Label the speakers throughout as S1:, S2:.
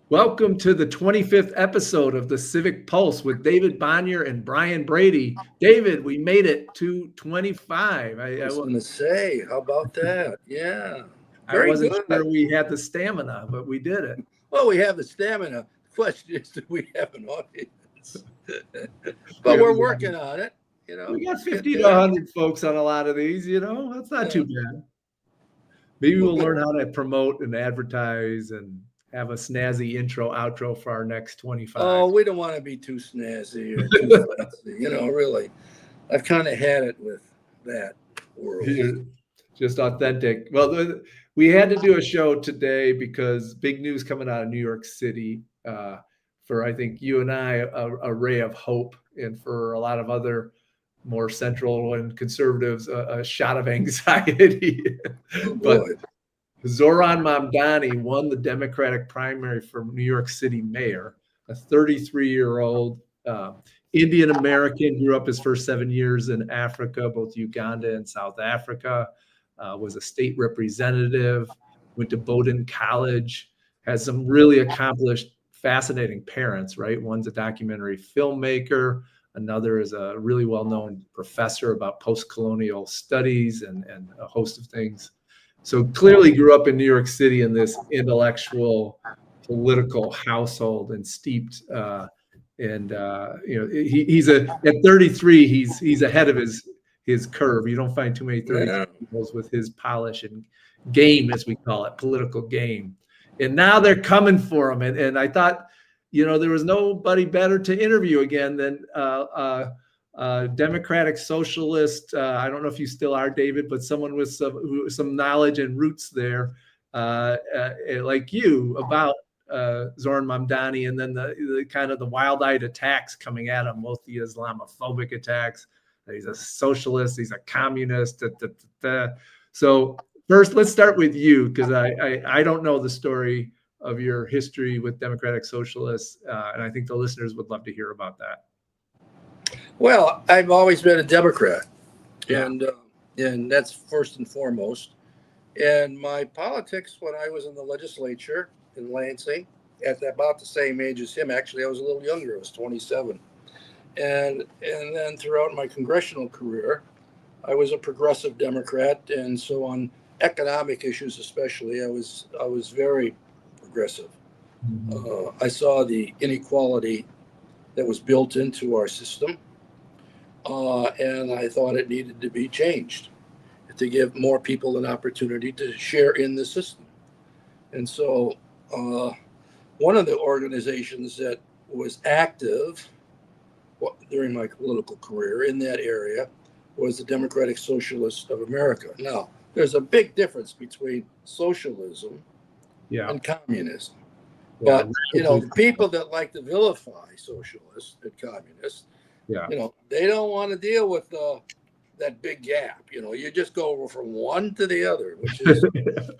S1: Welcome to the 25th episode of the Civic Pulse with David Bonnier and Brian Brady. David, we made it to 25.
S2: I was going to say, how about that? Yeah.
S1: I wasn't sure we had the stamina, but we did it.
S2: Well, we have the stamina. The question is, do we have an audience? But we're working on it.
S1: We got 50 to 100 folks on a lot of these, that's not too bad. Maybe we'll learn how to promote and advertise and have a snazzy intro, outro for our next 25.
S2: Oh, we don't want to be too snazzy or too fancy. Really. I've kind of had it with that world.
S1: Just authentic. Well, we had to do a show today because big news coming out of New York City for, I think, you and I, a ray of hope, and for a lot of other more central and conservatives, a shot of anxiety. But Zohran Mamdani won the Democratic primary for New York City mayor, a 33-year-old Indian American, grew up his first 7 years in Africa, both Uganda and South Africa, was a state representative, went to Bowdoin College, has some really accomplished, fascinating parents, right? One's a documentary filmmaker. Another is a really well-known professor about post-colonial studies and a host of things. So clearly grew up in New York City in this intellectual, political household and steeped. He's at 33. He's ahead of his curve. You don't find too many 30-year-olds with his polish and game, as we call it, political game. And now they're coming for him. And I thought, there was nobody better to interview again than Democratic socialist. I don't know if you still are, David, but someone with some knowledge and roots there, like you, about Zohran Mamdani, and then the kind of the wild-eyed attacks coming at him, both the Islamophobic attacks. He's a socialist. He's a communist. So first, let's start with you, because I don't know the story of your history with Democratic Socialists, and I think the listeners would love to hear about that.
S2: Well, I've always been a Democrat, and that's first and foremost. And my politics, when I was in the legislature in Lansing, at about the same age as him, actually, I was a little younger. I was 27. And then throughout my congressional career, I was a progressive Democrat, and so on economic issues especially, I was very progressive. Mm-hmm. I saw the inequality that was built into our system, and I thought it needed to be changed to give more people an opportunity to share in the system. And so one of the organizations that was active during my political career in that area was the Democratic Socialists of America. Now, there's a big difference between socialism and communism. But, the people that like to vilify socialists and communists, they don't want to deal with that big gap. You just go from one to the other,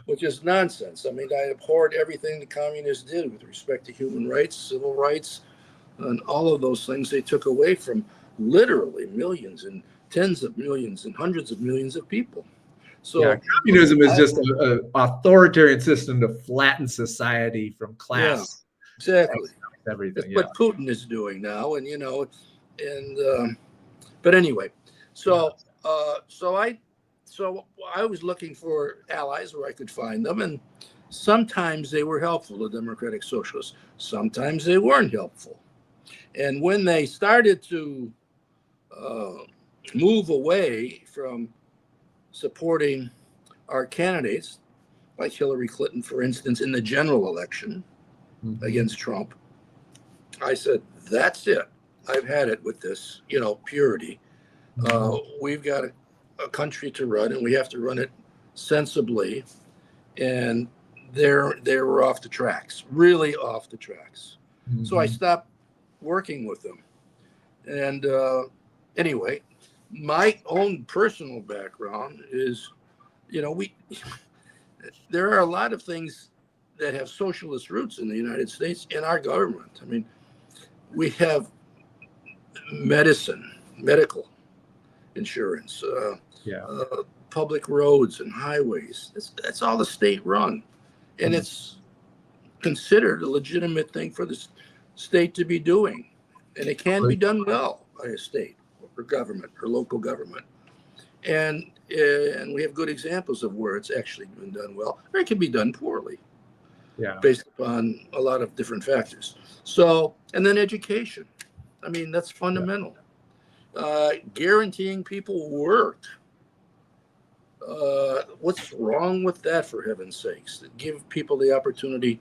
S2: which is nonsense. I mean, I abhorred everything the communists did with respect to human rights, civil rights, and all of those things they took away from literally millions and tens of millions and hundreds of millions of people. So
S1: communism is just an authoritarian system to flatten society from class.
S2: Yeah, exactly.
S1: Everything.
S2: That's what Putin is doing now, but anyway, so I was looking for allies where I could find them, and sometimes they were helpful, the Democratic Socialists. Sometimes they weren't helpful. And when they started to move away from supporting our candidates, like Hillary Clinton, for instance, in the general election against Trump, I said, that's it. I've had it with this, purity. We've got a country to run, and we have to run it sensibly. And they were off the tracks, really off the tracks. Mm-hmm. So I stopped working with them. And anyway, my own personal background is, there are a lot of things that have socialist roots in the United States in our government. I mean, we have medical insurance, public roads and highways. That's all the state run. And it's considered a legitimate thing for the state to be doing. And it can be done well by a state or government or local government. And we have good examples of where it's actually been done well, or it can be done poorly.
S1: Yeah.
S2: Based upon a lot of different factors. So, and then education. I mean, that's fundamental. Guaranteeing people work. What's wrong with that, for heaven's sakes? To give people the opportunity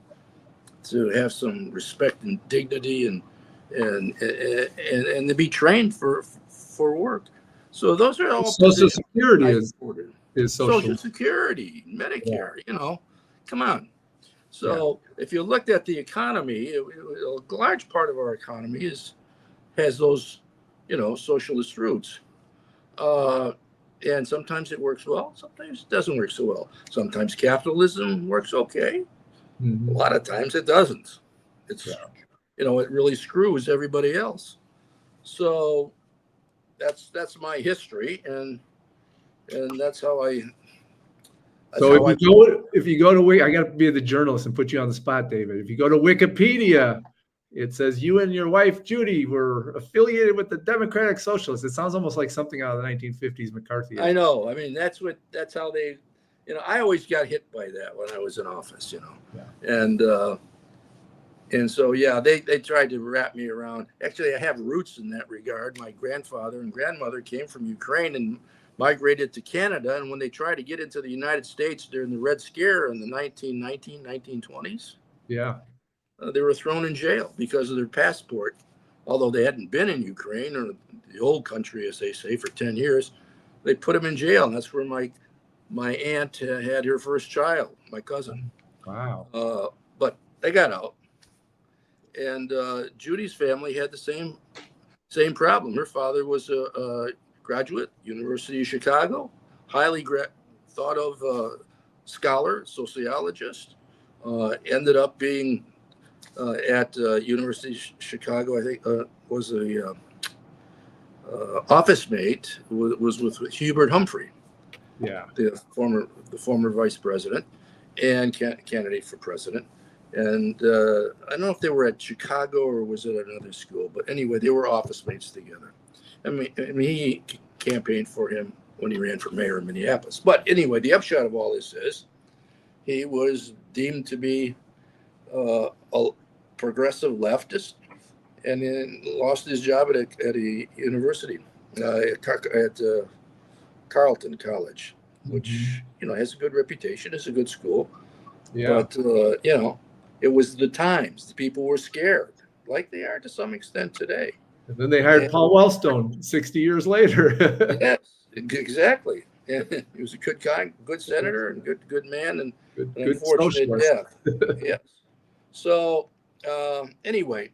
S2: to have some respect and dignity and to be trained for work. So those are all
S1: Social Security is
S2: Social Security, Medicare, come on. So if you looked at the economy, a large part of our economy has those, socialist roots. And sometimes it works well, sometimes it doesn't work so well. Sometimes capitalism works okay.
S1: Mm-hmm.
S2: A lot of times it doesn't. It's, it really screws everybody else. So that's my history, and that's how I.
S1: So if you go to I got to be the journalist and put you on the spot, David. If you go to Wikipedia, it says you and your wife Judy were affiliated with the Democratic Socialists. It sounds almost like something out of the 1950s McCarthy.
S2: I know. I mean, that's how they. I always got hit by that when I was in office. And so they tried to wrap me around. Actually, I have roots in that regard. My grandfather and grandmother came from Ukraine and migrated to Canada, and when they tried to get into the United States during the Red Scare in the 1920s, they were thrown in jail because of their passport. Although they hadn't been in Ukraine, or the old country, as they say, for 10 years, they put them in jail, and that's where my aunt had her first child, my cousin.
S1: Wow.
S2: But they got out, and Judy's family had the same problem. Her father was a graduate, University of Chicago, highly thought of scholar, sociologist, ended up being at University of Chicago, I think, was a office mate, was with Hubert Humphrey, the former vice president and candidate for president. And I don't know if they were at Chicago or was it at another school, but anyway, they were office mates together. I mean, he campaigned for him when he ran for mayor in Minneapolis. But anyway, the upshot of all this is he was deemed to be a progressive leftist, and then lost his job at a university, at Carleton College, which has a good reputation, is a good school. But it was the times. The people were scared, like they are to some extent today.
S1: And then they hired Paul Wellstone 60 years later.
S2: Yes, exactly. And he was a good guy, good senator, and good man, and an unfortunate death. Yes. So anyway,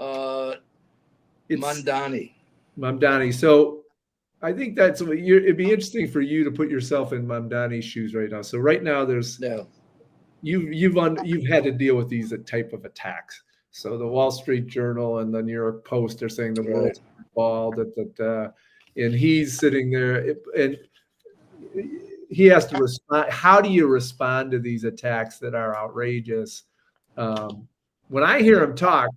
S1: Mamdani. So I think it'd be interesting for you to put yourself in Mamdani's shoes right now. So right now, you've had to deal with these type of attacks. So the Wall Street Journal and the New York Post are saying the world's bald, and he's sitting there, and he has to respond. How do you respond to these attacks that are outrageous? When I hear him talk,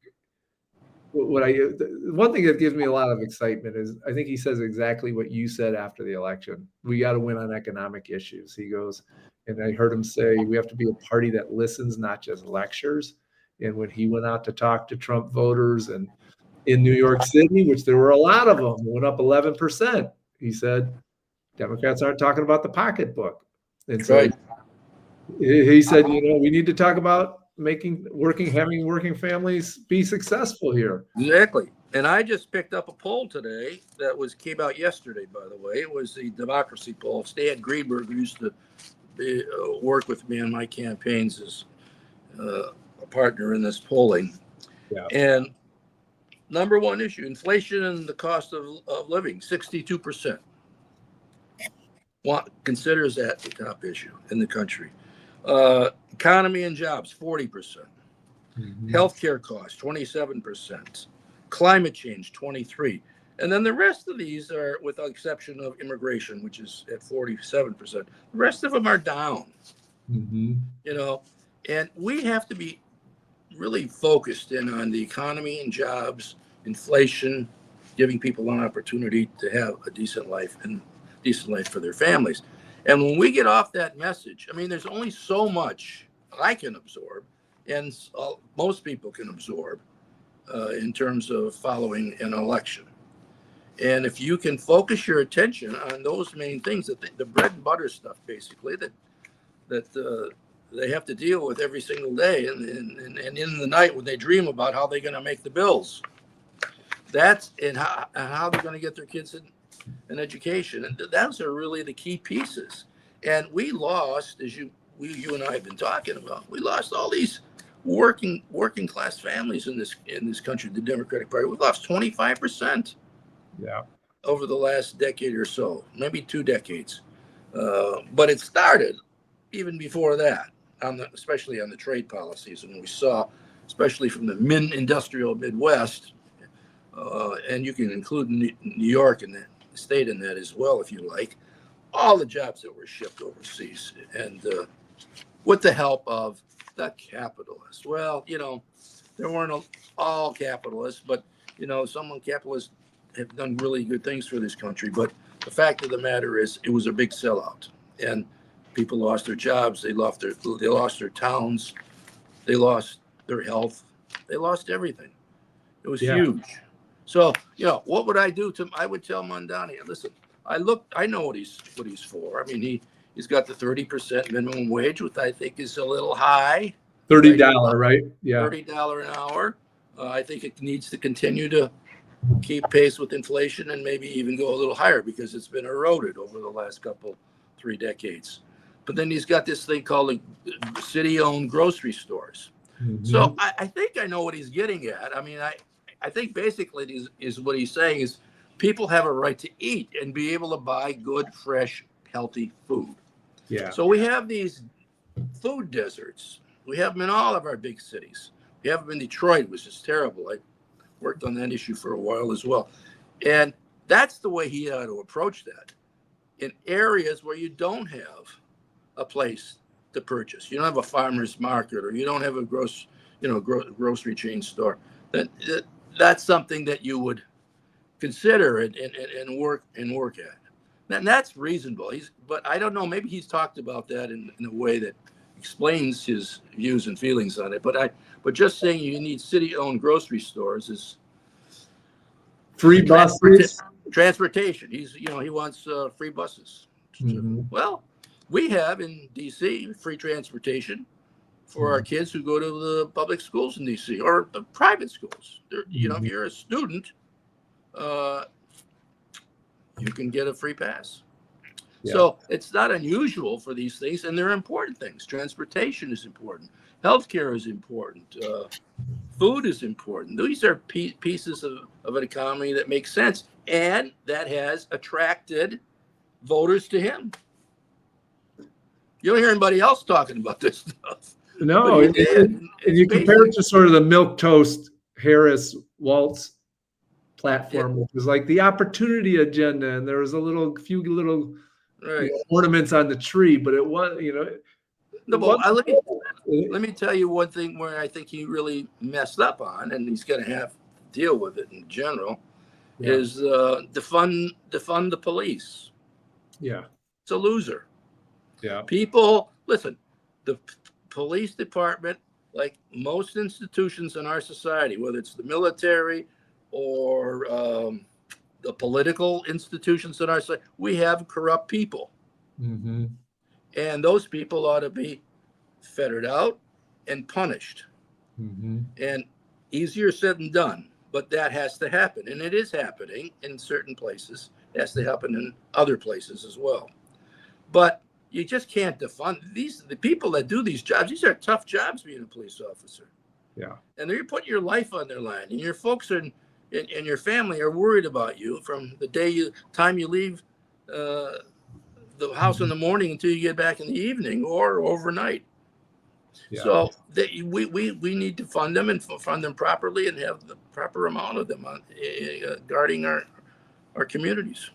S1: one thing that gives me a lot of excitement is I think he says exactly what you said after the election. We got to win on economic issues. He goes, and I heard him say, we have to be a party that listens, not just lectures. And when he went out to talk to Trump voters and in New York City, which there were a lot of them, went up 11%, he said, Democrats aren't talking about the pocketbook. And so he said, we need to talk about having working families be successful here.
S2: Exactly. And I just picked up a poll today that came out yesterday, by the way. It was the democracy poll. Stan Greenberg, who used to work with me on my campaigns, as a partner in this polling.
S1: Yeah.
S2: And number one issue, inflation and the cost of living, 62%. Considers that the top issue in the country. Economy and jobs, 40%. Mm-hmm. Healthcare costs, 27%. Climate change, 23%. And then the rest of these are, with the exception of immigration, which is at 47%. The rest of them are down.
S1: Mm-hmm.
S2: And we have to be really focused in on the economy and jobs, inflation, giving people an opportunity to have a decent life and decent life for their families. And when we get off that message, I mean, there's only so much I can absorb, and most people can absorb in terms of following an election. And if you can focus your attention on those main things, the bread and butter stuff, basically, that they have to deal with every single day, and in the night when they dream about how they're going to make the bills, and how they're going to get their kids an education, and those are really the key pieces. And we lost, as you and I have been talking about, we lost all these working class families in this country. The Democratic Party, we lost 25%.
S1: Yeah.
S2: Over the last decade or so, maybe 2 decades. But it started even before that, especially on the trade policies. And we saw, especially from the industrial Midwest, and you can include New York and the state in that as well, if you like, all the jobs that were shipped overseas, and with the help of the capitalists. Well, there weren't all capitalists, but some capitalists have done really good things for this country. But the fact of the matter is, it was a big sellout, and people lost their jobs. They lost their towns. They lost their health. They lost everything. It was huge. So, what would I do I would tell Mamdani, listen, I know what he's for. I mean, he's got the 30% minimum wage, which I think is a little high.
S1: $30, right? Yeah.
S2: $30 an hour. I think it needs to continue to keep pace with inflation, and maybe even go a little higher, because it's been eroded over the last 3 decades. But then he's got this thing called city-owned grocery stores. Mm-hmm. So I think I know what he's getting at. I mean, I think basically is what he's saying is people have a right to eat and be able to buy good, fresh, healthy food.
S1: Yeah.
S2: So we have these food deserts. We have them in all of our big cities. We have them in Detroit, which is terrible. I worked on that issue for a while as well. And that's the way he ought to approach that. In areas where you don't have a place to purchase, you don't have a farmer's market, or you don't have a grocery chain store, that's something that you would consider and work at. And that's reasonable. But I don't know, maybe he's talked about that in a way that explains his views and feelings on it. But just saying you need city-owned grocery stores is
S1: free buses,
S2: transportation. He wants free buses.
S1: Mm-hmm.
S2: Well, we have in DC free transportation for our kids who go to the public schools in DC, or the private schools. If you're a student, you can get a free pass. Yeah. So it's not unusual for these things, and they're important things. Transportation is important. Healthcare is important. Food is important. These are pieces of an economy that make sense, and that has attracted voters to him. You don't hear anybody else talking about this stuff.
S1: No, and you compare it to sort of the milquetoast Harris Waltz platform, which was like the opportunity agenda, and there was a few little ornaments on the tree, but it was,
S2: let me tell you one thing where I think he really messed up on, and he's going to have to deal with it in general, is defund the police.
S1: Yeah.
S2: It's a loser.
S1: Yeah.
S2: People, listen, the police department, like most institutions in our society, whether it's the military or the political institutions in our society, we have corrupt people.
S1: Mm-hmm.
S2: And those people ought to be fettered out and punished.
S1: Mm-hmm.
S2: And easier said than done, but that has to happen. And it is happening in certain places. It has to happen in other places as well. But you just can't defund the people that do these jobs. These are tough jobs, being a police officer.
S1: Yeah.
S2: And you're putting your life on their line, and your folks and your family are worried about you from the time you leave the house in the morning until you get back in the evening or overnight. Yeah. So we need to fund them and fund them properly, and have the proper amount of them guarding our communities.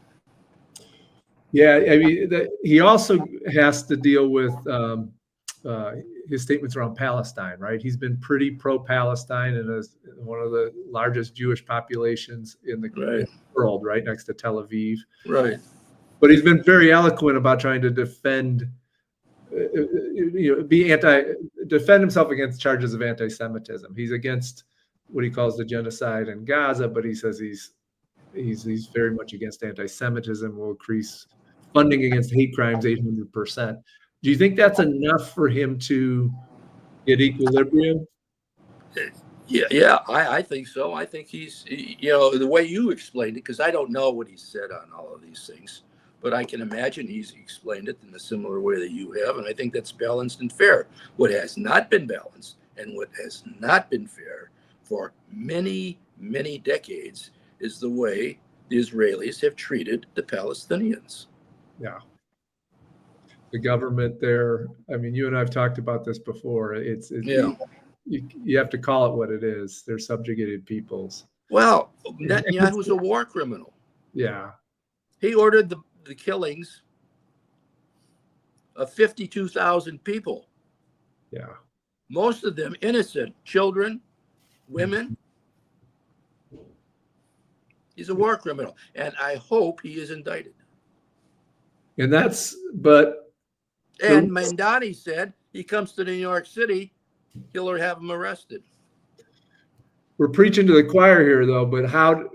S1: Yeah, I mean, he also has to deal with his statements around Palestine, right? He's been pretty pro-Palestine and is one of the largest Jewish populations in the world, right next to Tel Aviv.
S2: Right.
S1: But he's been very eloquent about trying to defend himself against charges of anti-Semitism. He's against what he calls the genocide in Gaza, but he says he's very much against anti-Semitism, will increase funding against hate crimes 800%. Do you think that's enough for him to get equilibrium?
S2: Yeah, I think so. I think he's, the way you explained it, because I don't know what he said on all of these things, but I can imagine he's explained it in a similar way that you have, and I think that's balanced and fair. What has not been balanced and what has not been fair for many, many decades is the way the Israelis have treated the Palestinians.
S1: Yeah. The government there, I mean, you and I have talked about this before. You have to call it what it is. They're subjugated peoples.
S2: Well, Netanyahu was a war criminal.
S1: Yeah.
S2: He ordered the killings of 52,000 people.
S1: Yeah.
S2: Most of them innocent, children, women. He's a war criminal, and I hope he is indicted.
S1: And
S2: Mamdani said he comes to New York City, he'll have him arrested.
S1: We're preaching to the choir here, though. But how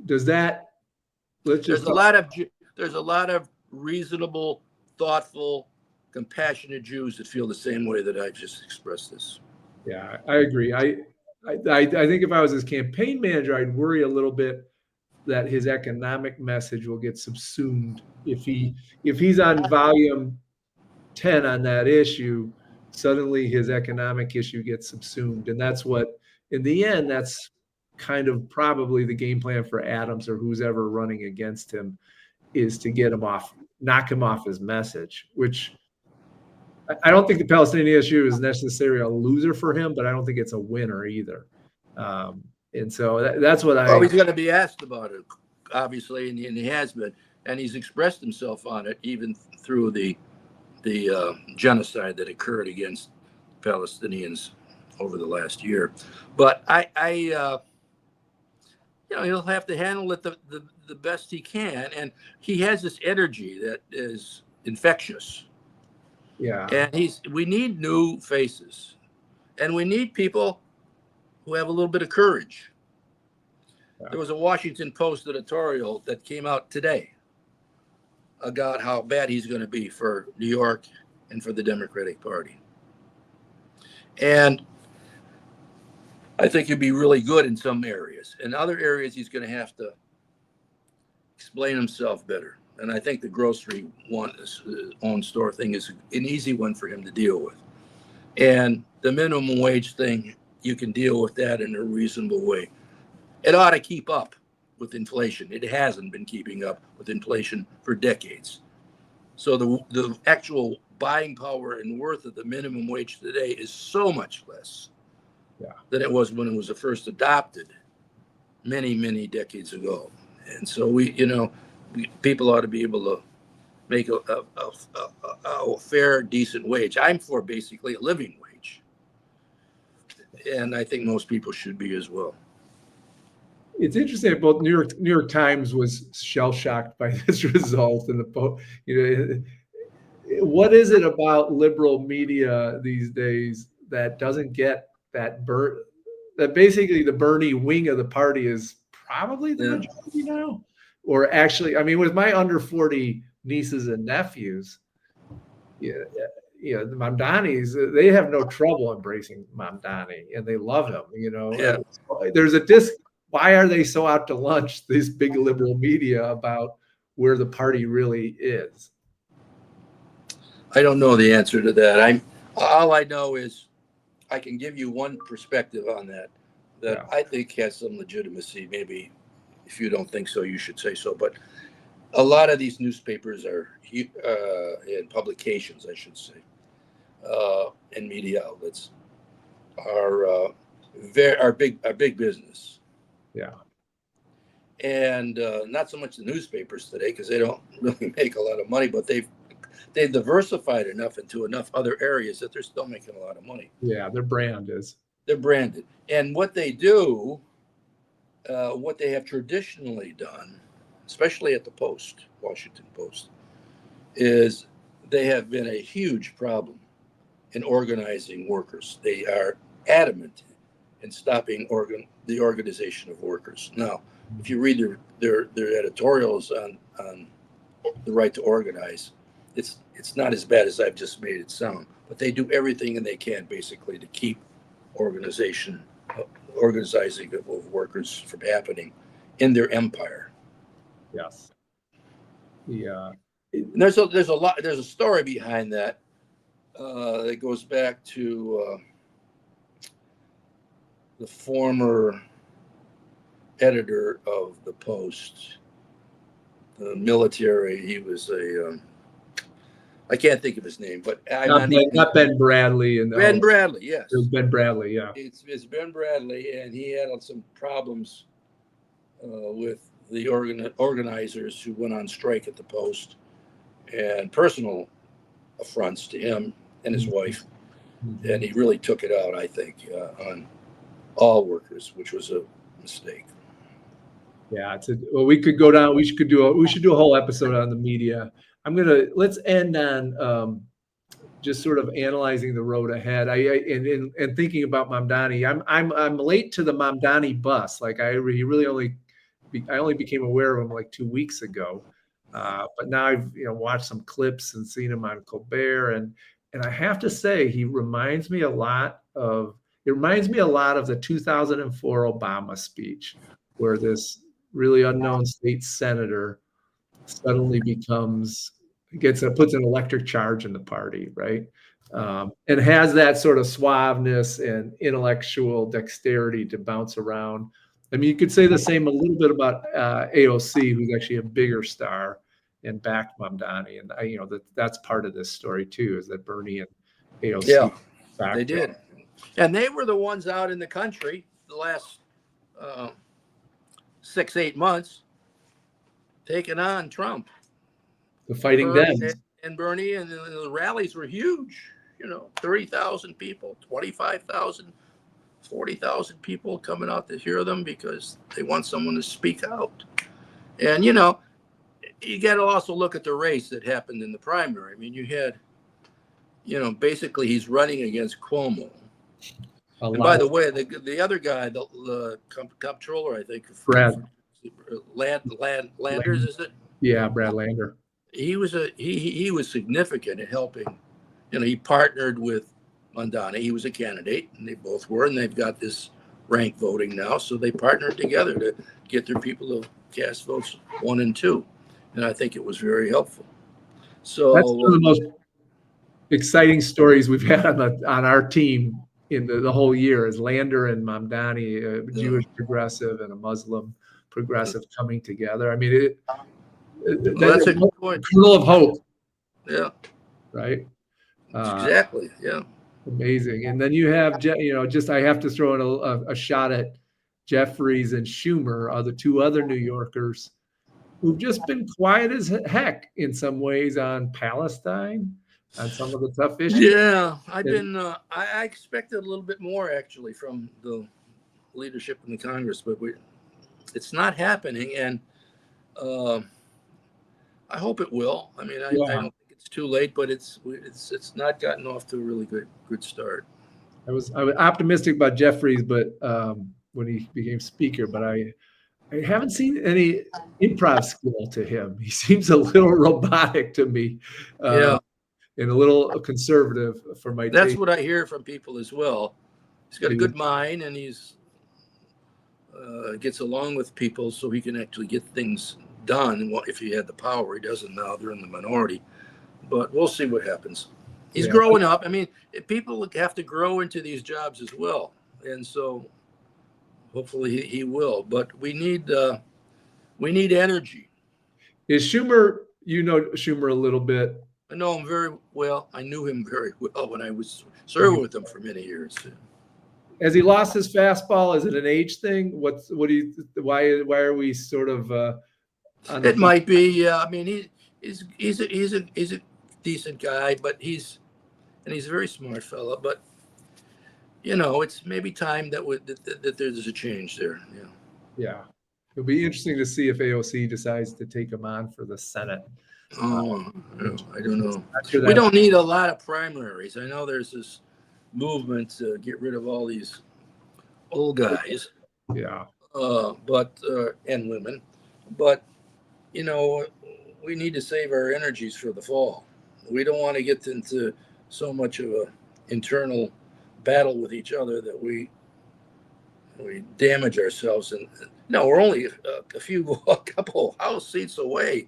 S1: does that?
S2: There's a lot of reasonable, thoughtful, compassionate Jews that feel the same way that I just expressed this.
S1: Yeah, I agree. I think if I was his campaign manager, I'd worry a little bit that his economic message will get subsumed if he's on volume 10 on that issue. Suddenly his economic issue gets subsumed, and that's what, in the end, that's kind of probably the game plan for Adams or who's ever running against him, is to get him off, knock him off his message, which I don't think the Palestinian issue is necessarily a loser for him, but I don't think it's a winner either. And so that's what
S2: Well, he's going to be asked about it, obviously, and he has been, and he's expressed himself on it, even through the genocide that occurred against Palestinians over the last year. But he'll have to handle it the best he can, and he has this energy that is infectious.
S1: Yeah.
S2: And we need new faces, and we need people who have a little bit of courage. Yeah. There was a Washington Post editorial that came out today about how bad he's going to be for New York and for the Democratic Party. And I think he'd be really good in some areas. In other areas, he's going to have to explain himself better. And I think the grocery own store thing is an easy one for him to deal with. And the minimum wage thing, you can deal with that in a reasonable way. It ought to keep up with inflation. It hasn't been keeping up with inflation for decades. So the actual buying power and worth of the minimum wage today is so much less than it was when it was first adopted many, many decades ago. And so people ought to be able to make a fair, decent wage. I'm for basically a living wage. And I think most people should be as well.
S1: It's interesting. Both New York Times was shell-shocked by this result, and what is it about liberal media these days that doesn't get that basically the Bernie wing of the party is probably the majority now? Or actually, I mean, with my under 40 nieces and nephews, the Mamdanis, they have no trouble embracing Mamdani, and they love him. There's why are they so out to lunch, this big liberal media, about where the party really is?
S2: I don't know the answer to that. All I know is I can give you one perspective on that I think has some legitimacy. Maybe if you don't think so, you should say so. But a lot of these newspapers and publications, I should say, and media outlets are big business.
S1: Yeah.
S2: And not so much the newspapers today, because they don't really make a lot of money, but They've diversified enough into enough other areas that they're still making a lot of money.
S1: Yeah, their brand is.
S2: They're branded. And what they do, what they have traditionally done, especially at the Post, Washington Post, is they have been a huge problem in organizing workers. They are adamant in stopping the organization of workers. Now, if you read their editorials on the right to organize, it's not as bad as I've just made it sound. But they do everything and they can basically to keep organizing of workers from happening in their empire.
S1: Yes. Yeah.
S2: And there's a story behind that that goes back to the former editor of the Post, the military. He was I can't think of his name, but
S1: not Ben Bradley.
S2: Ben Bradley, yes.
S1: It was Ben Bradley, yeah.
S2: It's Ben Bradley, and he had some problems with the organizers who went on strike at the Post, and personal affronts to him and his wife. And he really took it out, I think, on all workers, which was a mistake.
S1: Yeah, we could go down. We should do a whole episode on the media. Let's end on just sort of analyzing the road ahead. And thinking about Mamdani. I'm late to the Mamdani bus. Like I only became aware of him like 2 weeks ago. But now I've watched some clips and seen him on Colbert, and I have to say he reminds me a lot of the 2004 Obama speech, where this really unknown state senator suddenly puts an electric charge in the party, right? And has that sort of suaveness and intellectual dexterity to bounce around. I mean, you could say the same a little bit about AOC, who's actually a bigger star and backed Mamdani. And that's part of this story too, is that Bernie and AOC
S2: they did. And they were the ones out in the country the last 6-8 months taking on Trump.
S1: The fighting Dems.
S2: And Bernie, and the rallies were huge. 30,000 people, 25,000, 40,000 people coming out to hear them because they want someone to speak out. And, you got to also look at the race that happened in the primary. I mean, you had, basically he's running against Cuomo. And by the way, the other guy, the comptroller, I think,
S1: Brad
S2: Landers, is it?
S1: Yeah, Brad Lander.
S2: He was significant in helping. He partnered with Mamdani. He was a candidate, and they both were, and they've got this rank voting now. So they partnered together to get their people to cast votes 1 and 2, and I think it was very helpful. So
S1: that's one of the most exciting stories we've had on our team in the whole year is Lander and Mamdani, a Jewish progressive and a Muslim progressive coming together. I mean, that's a kernel of hope.
S2: Yeah.
S1: Right.
S2: Exactly. Yeah.
S1: Amazing. And then you have, I have to throw in a shot at Jeffries and Schumer, the two other New Yorkers who've just been quiet as heck in some ways on Palestine, on some of the tough issues.
S2: Yeah, I expected a little bit more actually from the leadership in the Congress, but it's not happening, and I hope it will. I mean, I don't think it's too late, but it's not gotten off to a really good start.
S1: I was optimistic about Jeffries, but when he became speaker, but I haven't seen any improv skill to him. He seems a little robotic to me. And a little conservative for my taste.
S2: That's what I hear from people as well. He's got a good mind, and he's gets along with people, so he can actually get things done. If he had the power, he doesn't now. They're in the minority, but we'll see what happens. He's growing up. I mean, people have to grow into these jobs as well, and so hopefully he will. But we need energy.
S1: Is Schumer? Schumer a little bit.
S2: I know him very well. I knew him very well when I was serving with him for many years.
S1: Has he lost his fastball? Is it an age thing? Why are we sort of?
S2: It might be. I mean, he's a decent guy, but he's a very smart fella. But it's maybe time that there's a change there. Yeah.
S1: Yeah. It'll be interesting to see if AOC decides to take him on for the Senate.
S2: Oh, I don't know.
S1: Sure
S2: We don't need a lot of primaries. I know there's this movement to get rid of all these old guys.
S1: Yeah.
S2: And women, but we need to save our energies for the fall. We don't want to get into so much of a internal battle with each other that we damage ourselves. And we're only a couple House seats away,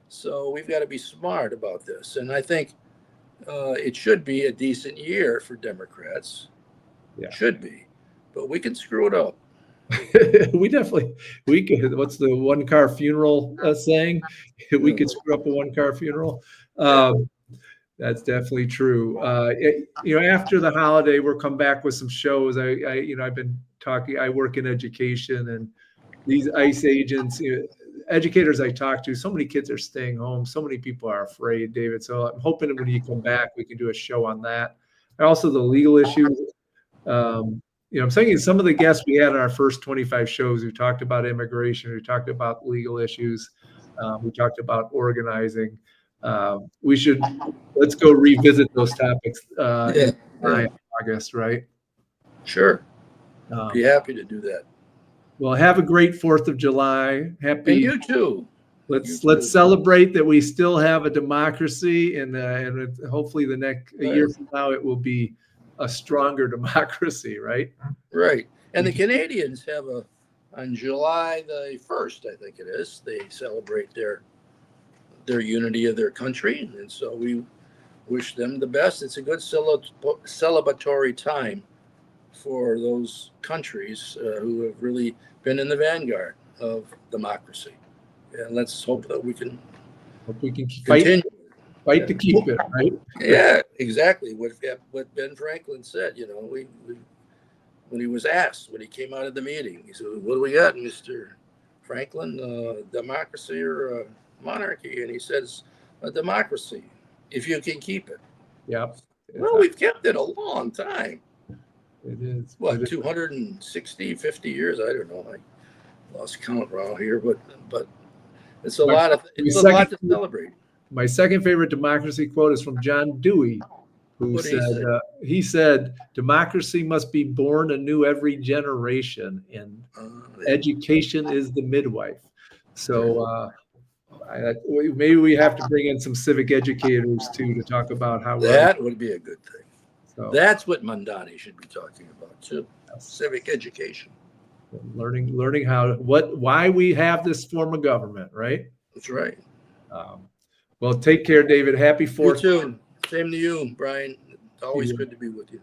S2: so we've got to be smart about this. And I think it should be a decent year for Democrats.
S1: Yeah.
S2: It should be, but we can screw it up.
S1: we could. What's the one car funeral saying? We could screw up a one car funeral. That's definitely true. After the holiday, we'll come back with some shows. I've been talking. I work in education, and these ICE agents, educators I talk to, so many kids are staying home. So many people are afraid, David. So I'm hoping when you come back, we can do a show on that. And also the legal issues. I'm saying some of the guests we had in our first 25 shows, we talked about immigration, we talked about legal issues, we talked about organizing. Let's go revisit those topics in August, right?
S2: Sure. Be happy to do that.
S1: Well, have a great 4th of July. Happy.
S2: And you too.
S1: Let's celebrate that we still have a democracy, and hopefully the next year from now it will be a stronger democracy, right?
S2: Right. And the Canadians have on July the 1st, I think it is, they celebrate their unity of their country. And so we wish them the best. It's a good celebratory time for those countries who have really been in the vanguard of democracy. And let's hope that we can
S1: continue. Fight to keep it, right?
S2: Yeah, exactly. What Ben Franklin said, when he was asked, when he came out of the meeting, he said, "What do we got, Mr. Franklin? Democracy or monarchy?" And he says, "A democracy, if you can keep it."
S1: Yep.
S2: Well, we've kept it a long time.
S1: It is.
S2: What, 260, 50 years? I don't know. I lost count around here, but it's a lot to celebrate.
S1: My second favorite democracy quote is from John Dewey, who said, "Democracy must be born anew every generation, and education is the midwife." So maybe we have to bring in some civic educators too to talk about how
S2: that would be a good thing.
S1: So
S2: that's what Mamdani should be talking about too. Civic education,
S1: learning why we have this form of government, right?
S2: That's right.
S1: Well, take care, David. Happy 4th.
S2: You too. Same to you, Brian. It's always good to be with you.